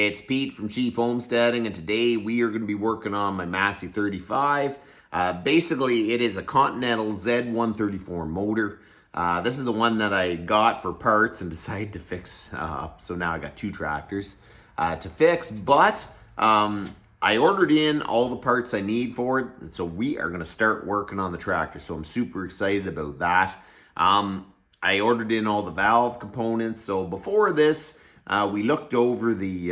It's Pete from Cheap Homesteading, and today we are going to be working on my Massey 35. Basically, it is a Continental Z134 motor. This is the one that I got for parts and decided to fix up. So now I got two tractors to fix, but I ordered in all the parts I need for it, and so we are going to start working on the tractor. So I'm super excited about that. I ordered in all the valve components. So before this, we looked over the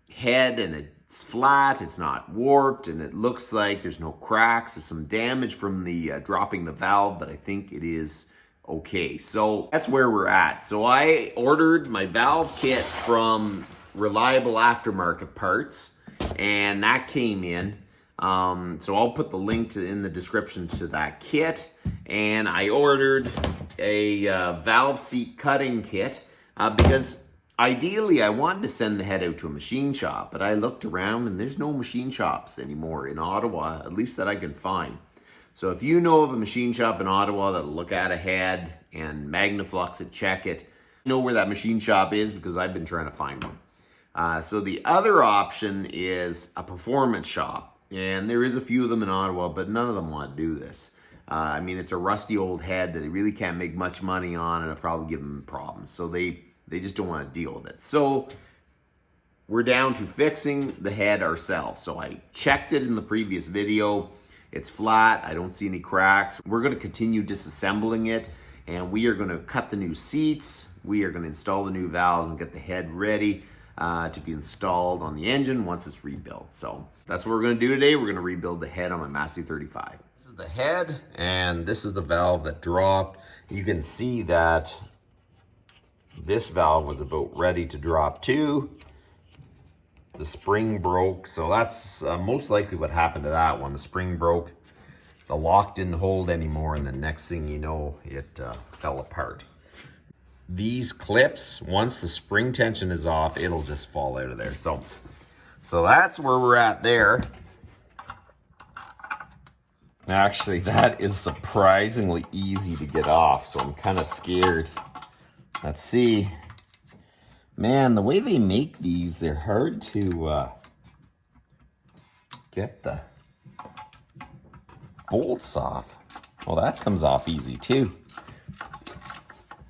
head, and it's flat, it's not warped, and it looks like there's no cracks. There's some damage from the dropping the valve, but I think it is okay. So that's where we're at. So I ordered my valve kit from Reliable Aftermarket Parts, and that came in. So I'll put the link in the description to that kit. And I ordered a valve seat cutting kit because ideally, I wanted to send the head out to a machine shop, but I looked around and there's no machine shops anymore in Ottawa, at least that I can find. So if you know of a machine shop in Ottawa that'll look at a head and magniflux it, check it, know where that machine shop is because I've been trying to find one. So the other option is a performance shop, and there is a few of them in Ottawa, but none of them want to do this. I mean, it's a rusty old head that they really can't make much money on, and it'll probably give them problems. So they just don't want to deal with it. So we're down to fixing the head ourselves. So I checked it in the previous video. It's flat. I don't see any cracks. We're going to continue disassembling it, and we are going to cut the new seats. We are going to install the new valves and get the head ready to be installed on the engine once it's rebuilt. So that's what we're going to do today. We're going to rebuild the head on my Massey 35. This is the head, and this is the valve that dropped. You can see that this valve was about ready to drop too. The spring broke, so that's most likely what happened to that one. The spring broke, the lock didn't hold anymore, and the next thing you know, it fell apart. These clips, once the spring tension is off, it'll just fall out of there. So that's where we're at there. Actually, that is surprisingly easy to get off, so I'm kind of scared. Let's see. Man, the way they make these, they're hard to get the bolts off. Well, that comes off easy too.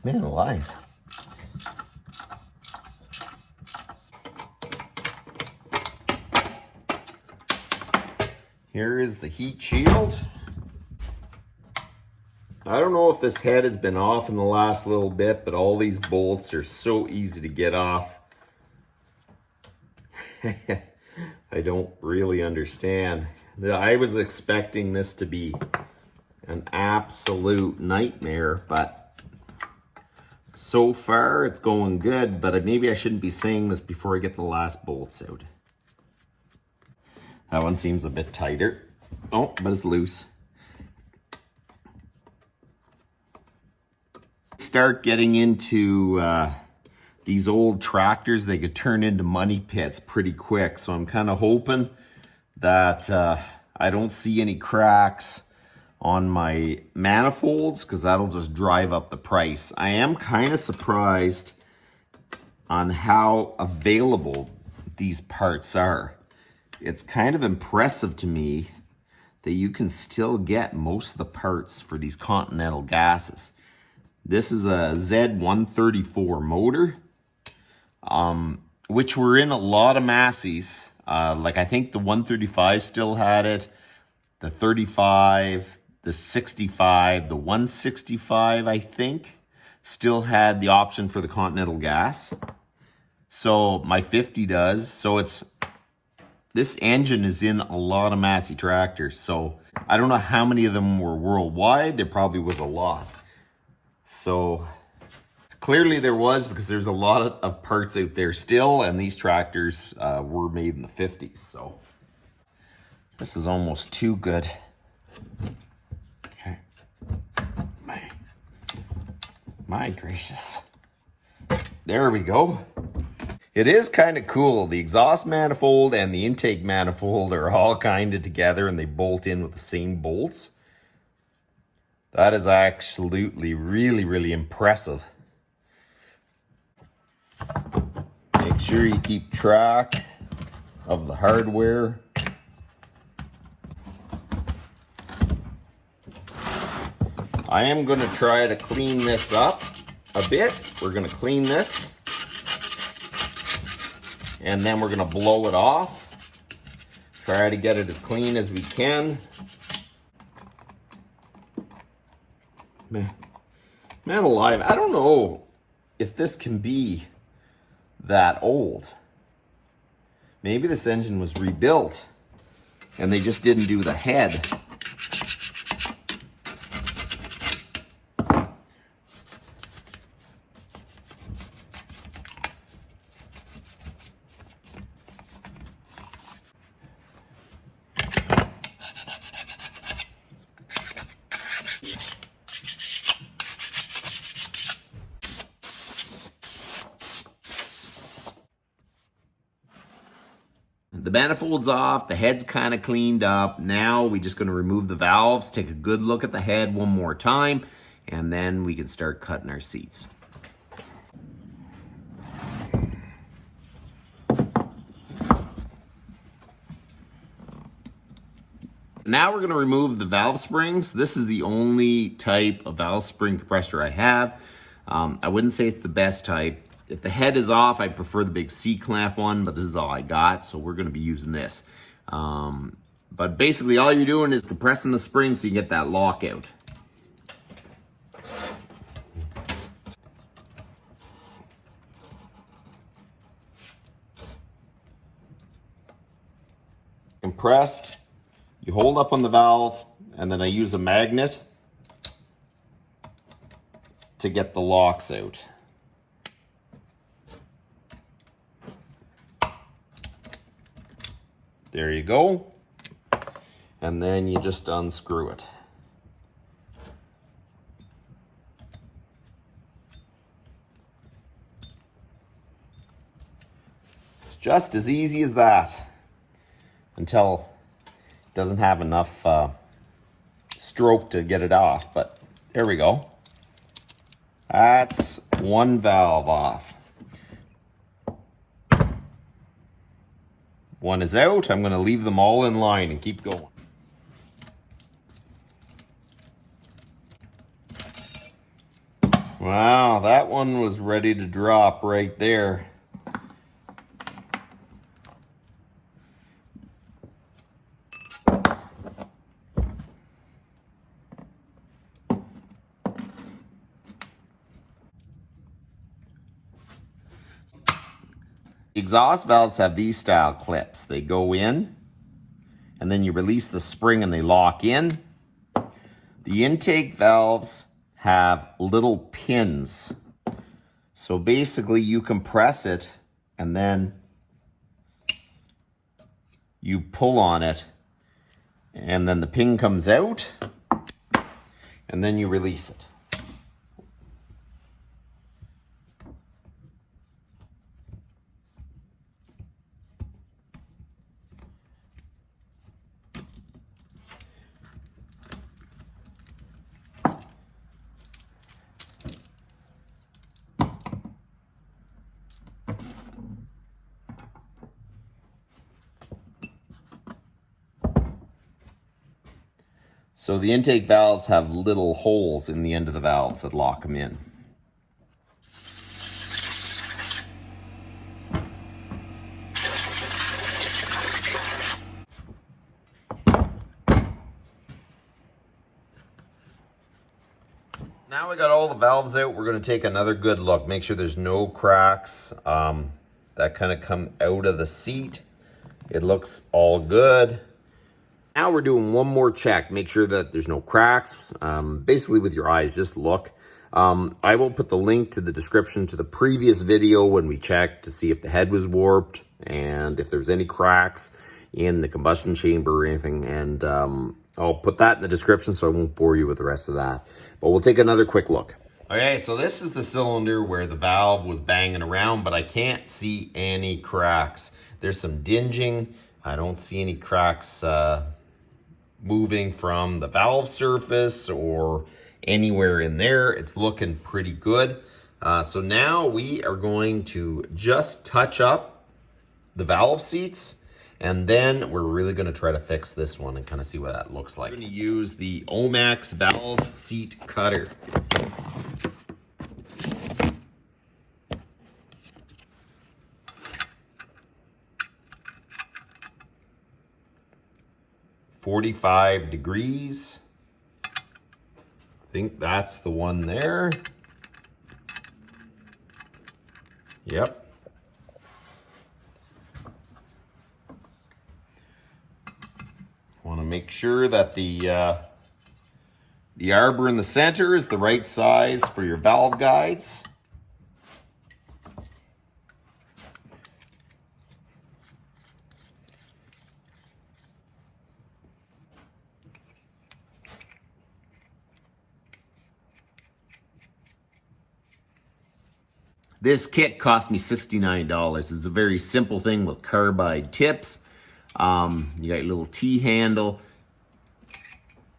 Man alive. Here is the heat shield. I don't know if this head has been off in the last little bit, but all these bolts are so easy to get off. I don't really understand. I was expecting this to be an absolute nightmare, but so far it's going good, but maybe I shouldn't be saying this before I get the last bolts out. That one seems a bit tighter. Oh, but it's loose. Start getting into these old tractors, they could turn into money pits pretty quick. So I'm kind of hoping that I don't see any cracks on my manifolds, because that'll just drive up the price. I am kind of surprised on how available these parts are. It's kind of impressive to me that you can still get most of the parts for these Continental gases. This is a Z134 motor, which were in a lot of Masseys. Like I think the 135 still had it, the 35, the 65, the 165, I think, still had the option for the Continental gas. So my 50 does. So this engine is in a lot of Massey tractors. So I don't know how many of them were worldwide. There probably was a lot. So clearly there was, because there's a lot of parts out there still, and these tractors were made in the 50s. So this is almost too good. Okay. My gracious. There we go. It is kind of cool. The exhaust manifold and the intake manifold are all kind of together, and they bolt in with the same bolts. That is really, really impressive. Make sure sure you keep track of the hardware. I am going to try to clean this up a bit. We're going to clean this, and then we're going to blow it off. Try to get it as clean as we can. Man alive, I don't know if this can be that old. Maybe this engine was rebuilt and they just didn't do the head. The manifold's off, the head's kind of cleaned up. Now we're just going to remove the valves, take a good look at the head one more time, and then we can start cutting our seats. Now we're going to remove the valve springs. This is the only type of valve spring compressor I have. I wouldn't say it's the best type. If the head is off, I prefer the big C-clamp one, but this is all I got, so we're going to be using this. But basically all you're doing is compressing the spring so you get that lock out. Compressed, you hold up on the valve, and then I use a magnet to get the locks out. There you go. And then you just unscrew it. It's just as easy as that until it doesn't have enough stroke to get it off. But there we go. That's one valve off. One is out. I'm going to leave them all in line and keep going. Wow, that one was ready to drop right there. Exhaust valves have these style clips. They go in, and then you release the spring and they lock in. The intake valves have little pins. So basically you compress it and then you pull on it, and then the pin comes out, and then you release it. So the intake valves have little holes in the end of the valves that lock them in. Now we got all the valves out, we're going to take another good look. Make sure there's no cracks that kind of come out of the seat. It looks all good. Now we're doing one more check. Make sure that there's no cracks. Basically with your eyes, just look. I will put the link to the description to the previous video when we checked to see if the head was warped and if there's any cracks in the combustion chamber or anything. And I'll put that in the description so I won't bore you with the rest of that. But we'll take another quick look. Okay, so this is the cylinder where the valve was banging around, but I can't see any cracks. There's some dinging. I don't see any cracks moving from the valve surface or anywhere in there. It's looking pretty good. So now we are going to just touch up the valve seats. And then we're really going to try to fix this one and kind of see what that looks like. We're going to use the OMEX valve seat cutter. .45 degrees. I think that's the one there. Yep. Want to make sure that the arbor in the center is the right size for your valve guides. This kit cost me $69. It's a very simple thing with carbide tips. You got your little T-handle.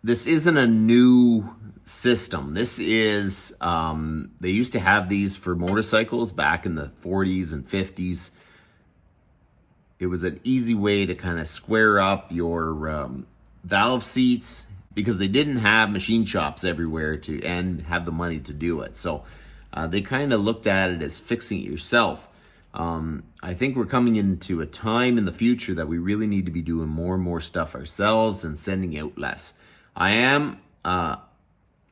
This isn't a new system. This is, they used to have these for motorcycles back in the 40s and 50s. It was an easy way to kind of square up your valve seats because they didn't have machine shops everywhere and have the money to do it. So they kind of looked at it as fixing it yourself. I think we're coming into a time in the future that we really need to be doing more and more stuff ourselves and sending out less. I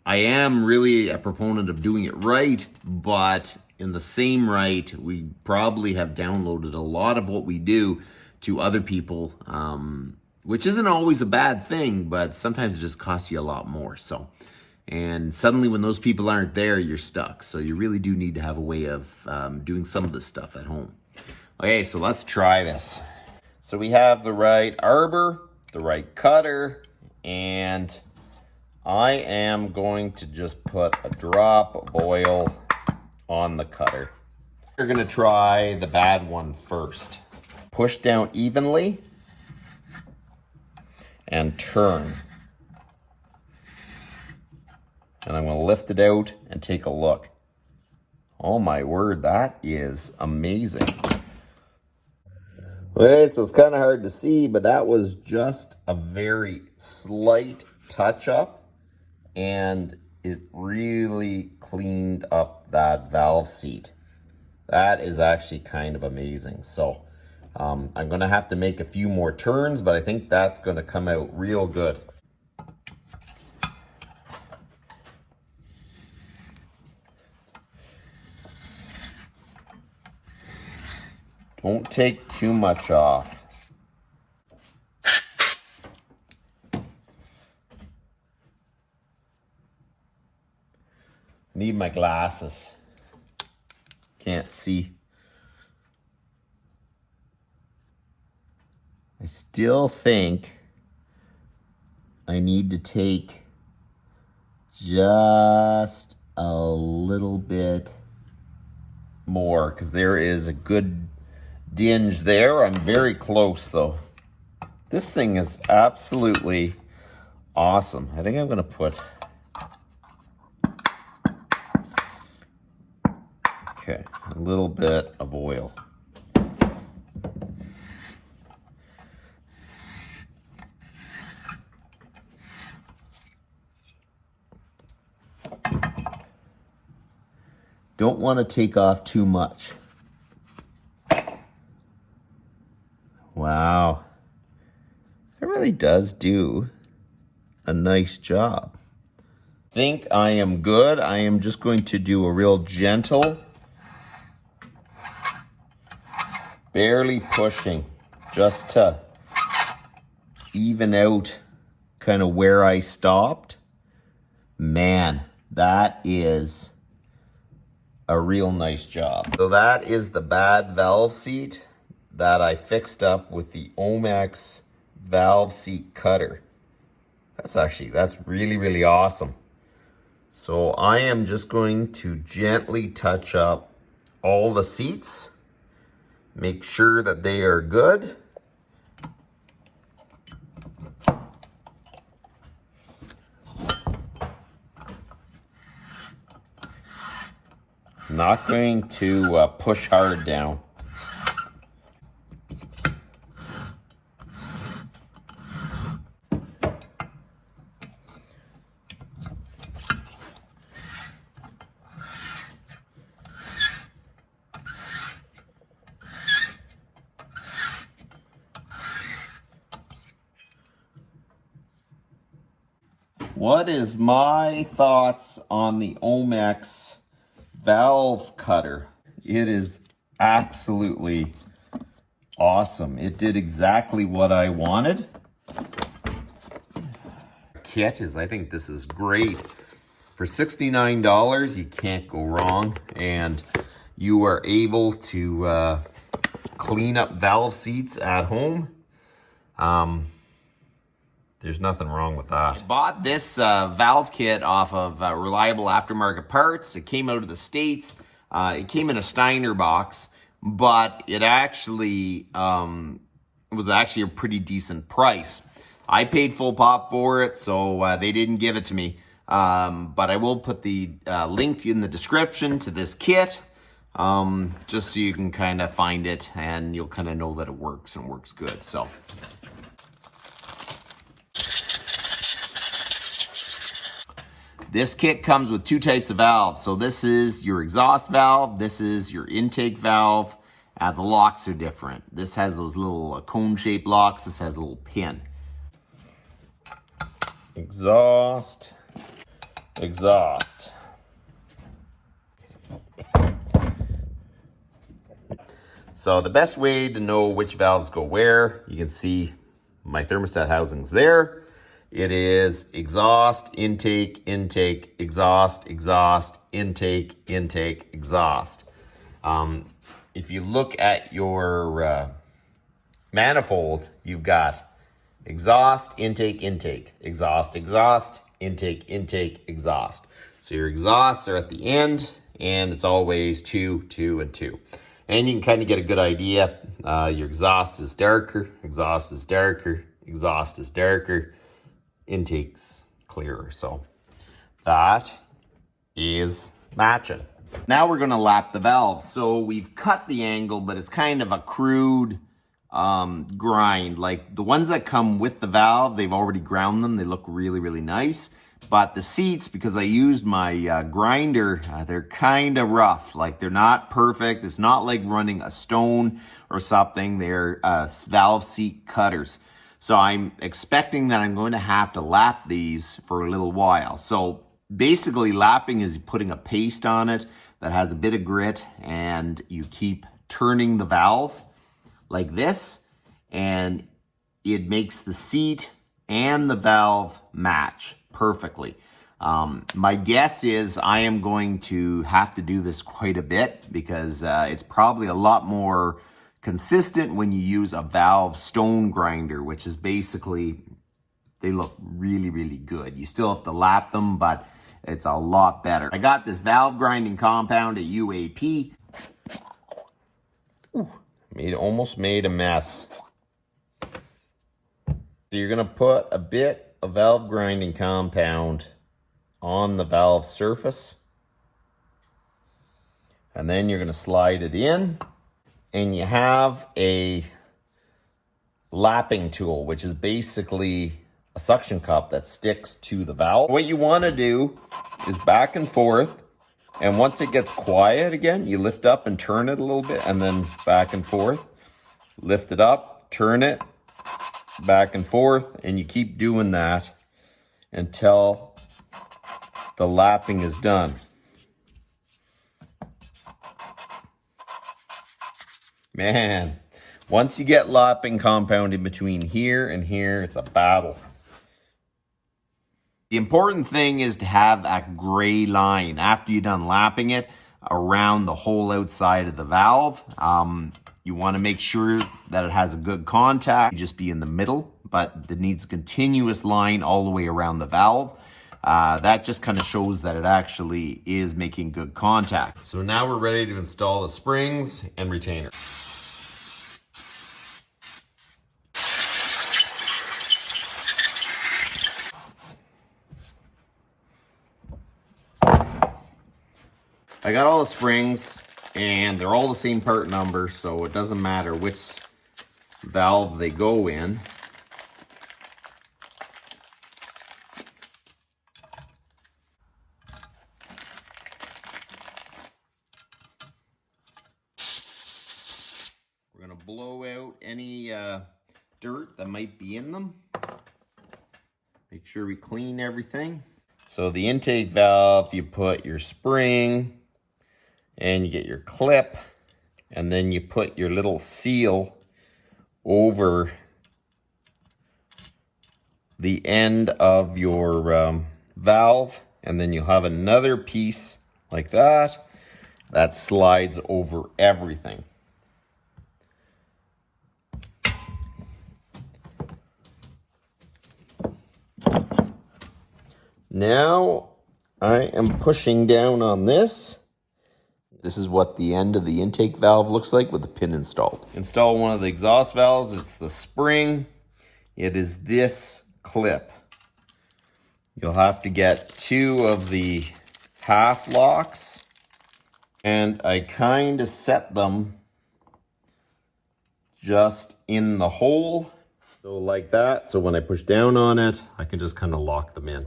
am really a proponent of doing it right, but in the same right, we probably have downloaded a lot of what we do to other people, which isn't always a bad thing, but sometimes it just costs you a lot more. So, and suddenly when those people aren't there, you're stuck. So you really do need to have a way of doing some of this stuff at home. Okay, so let's try this. So we have the right arbor, the right cutter, and I am going to just put a drop of oil on the cutter. We're gonna try the bad one first. Push down evenly and turn. And I'm gonna lift it out and take a look. Oh my word, that is amazing. Okay, so it's kind of hard to see, but that was just a very slight touch up, and it really cleaned up that valve seat. That is actually kind of amazing. So I'm gonna have to make a few more turns, but I think that's gonna come out real good. Don't take too much off. Need my glasses. Can't see. I still think I need to take just a little bit more because there is a good dinge there. I'm very close though. This thing is absolutely awesome. I think I'm gonna put, okay, a little bit of oil. Don't want to take off too much. Wow, it really does do a nice job. I think I am good. I am just going to do a real gentle, barely pushing, just to even out kind of where I stopped. Man, that is a real nice job. So that is the bad valve seat that I fixed up with the OMEX valve seat cutter. That's really, really awesome. So I am just going to gently touch up all the seats, make sure that they are good. Not going to push hard down. what is my thoughts on the OMEX valve cutter? It is absolutely awesome. It did exactly what I wanted. I think this is great. For $69, you can't go wrong, and you are able to clean up valve seats at home. There's nothing wrong with that. I bought this valve kit off of Reliable Aftermarket Parts. It came out of the States. It came in a Steiner box, but it actually was actually a pretty decent price. I paid full pop for it, so they didn't give it to me. But I will put the link in the description to this kit, just so you can kind of find it and you'll kind of know that it works and works good. So. This kit comes with two types of valves. So this is your exhaust valve. This is your intake valve. The locks are different. This has those little cone-shaped locks. This has a little pin. Exhaust. Exhaust. So the best way to know which valves go where, you can see my thermostat housings there. It is exhaust, intake, intake, exhaust, exhaust, intake, intake, exhaust. If you look at your manifold, you've got exhaust, intake, intake, exhaust, exhaust, intake, intake, exhaust. So your exhausts are at the end, and it's always 2, 2, and 2. And you can kind of get a good idea. Your exhaust is darker, exhaust is darker, exhaust is darker. Intake's clearer, so that is matching. Now we're going to lap the valves. So we've cut the angle, but it's kind of a crude grind. Like the ones that come with the valve, they've already ground them. They look really, really nice. But the seats, because I used my grinder, they're kind of rough. Like they're not perfect. It's not like running a stone or something. They're valve seat cutters. So I'm expecting that I'm going to have to lap these for a little while. So basically lapping is putting a paste on it that has a bit of grit, and you keep turning the valve like this, and it makes the seat and the valve match perfectly. My guess is I am going to have to do this quite a bit because it's probably a lot more consistent when you use a valve stone grinder, which is basically, they look really, really good. You still have to lap them, but it's a lot better. I got this valve grinding compound at UAP. Ooh, almost made a mess. So you're gonna put a bit of valve grinding compound on the valve surface, and then you're gonna slide it in. And you have a lapping tool, which is basically a suction cup that sticks to the valve. What you want to do is back and forth. And once it gets quiet again, you lift up and turn it a little bit, and then back and forth. Lift it up, turn it, back and forth, and you keep doing that until the lapping is done. Man, once you get lapping compound in between here and here, it's a battle. The important thing is to have that gray line after you're done lapping it around the whole outside of the valve. You want to make sure that it has a good contact. Just be in the middle, but it needs a continuous line all the way around the valve. That just kind of shows that it actually is making good contact. So now we're ready to install the springs and retainer. I got all the springs, and they're all the same part number, so it doesn't matter which valve they go in. We're going to blow out any dirt that might be in them. Make Make sure we clean everything. So the intake valve, you put your spring and you get your clip, and then you put your little seal over the end of your valve, and then you'll have another piece like that that slides over everything. Now I am pushing down on this. This is what the end of the intake valve looks like with the pin installed. Install one of the exhaust valves. It's the spring. It is this clip. You'll have to get 2 of the half locks, and I kind of set them just in the hole. So like that. So when I push down on it, I can just kind of lock them in.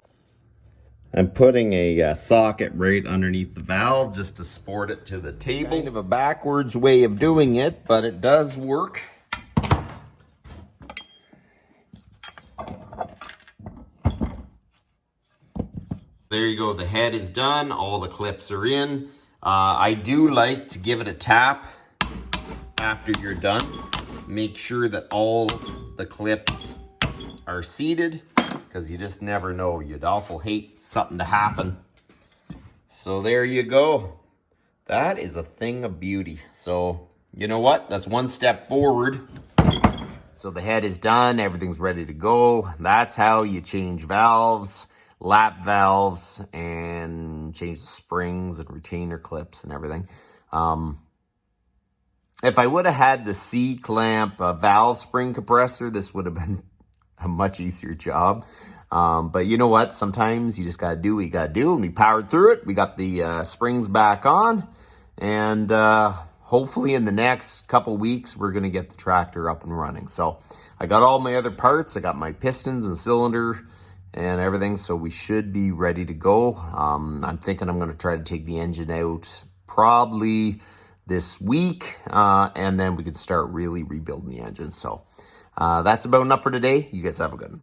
I'm putting a socket right underneath the valve just to support it to the table. Kind of a backwards way of doing it, but it does work. There you go, the head is done, all the clips are in. I do like to give it a tap after you're done. Make sure that all the clips are seated, because you just never know. You'd awful hate something to happen. So there you go. That is a thing of beauty. So you know what? That's one step forward. So the head is done. Everything's ready to go. That's how you change valves, lap valves, and change the springs and retainer clips and everything. If I would have had the C-clamp valve spring compressor, this would have been a much easier job. But you know what? Sometimes you just got to do what you got to do. And we powered through it. We got the springs back on. And hopefully in the next couple weeks, we're going to get the tractor up and running. So I got all my other parts. I got my pistons and cylinder and everything. So we should be ready to go. I'm thinking I'm going to try to take the engine out probably this week. And then we could start really rebuilding the engine. So that's about enough for today. You guys have a good one.